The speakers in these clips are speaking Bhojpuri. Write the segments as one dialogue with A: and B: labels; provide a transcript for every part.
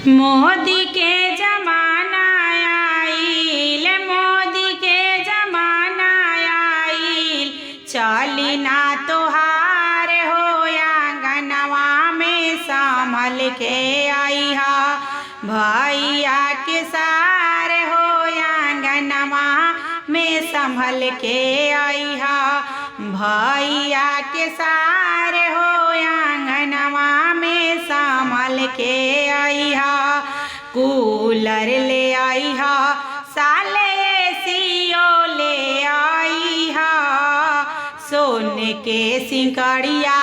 A: मोदी के जमाना आइल, मोदी के जमाना आइल, चली ना तोहार हो आंगनवा में संभल के आइहा। भैया के सार हो आंगनवा में संभल के आइहा। भैया के सार हो आंगनवा में संभल के आइहा। कूलर ले आइहा, साले एसियो ले आइहा। सोने के सिंकड़िया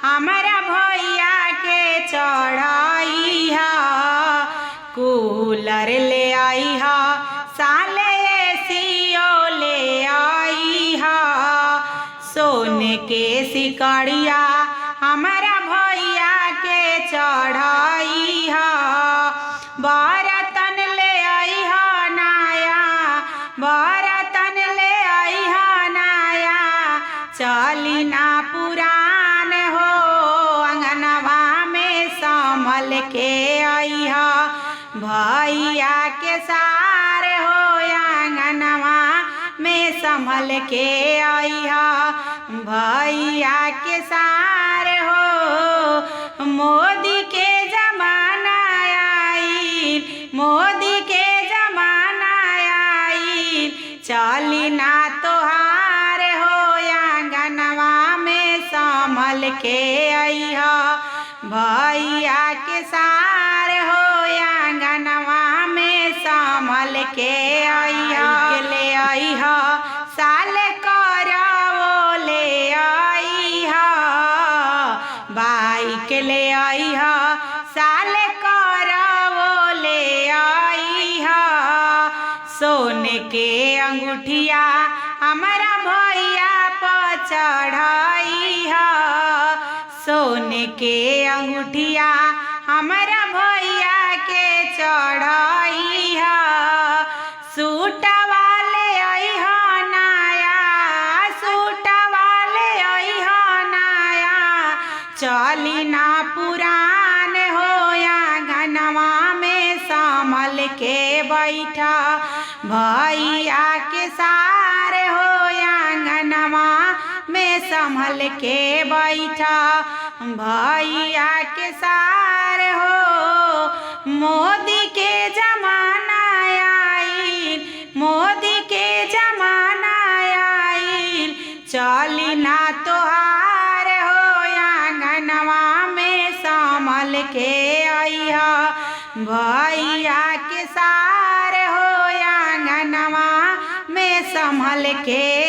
A: हमारा भैया के चढ़ाइहा। कूलर ले आइहा, साले एसियो ले आइहा। सोने के सिकड़िया हमारा भैया के चढ़ाइहा। बरतन ले आइहा नया, बरतन ले आइहा नया, चली ना पुरान हो अंगनवा में संभल के आइहा। भैया के सार हो आंगनवा में संभल के आइहा। भैया के सार हो। मोदी के जमाना आइल, मोदी के जमाना आइल, चली ना तोहार हो आंगनवा में संभल के आइहा। भैया के सार हो आंगनवा में संभल के आइहा। ले आइहा, साले करवो ले आइहा। बाइक ले आइहा, साले करवो ले आइहा। सोने के अंगूठिया हमारा भैया पर चढ़ाइहा। सोने के अंगूठिया हमारा भैया के चढ़ाइहा। सूटवा ले आइहा नया, सूटवा ले आइहा नया, चली ना पुरान हो आंगनवा में संभल के बैठा। भैया के सार हो आंगनवा में संभल के बैठा। भैया के सार हो। मोदी के जमाना आइल, मोदी के जमाना आइल, चली ना तोहार हो आंगनवा में संभल के आइहा। भैया के सार हो आंगनवा में संभल के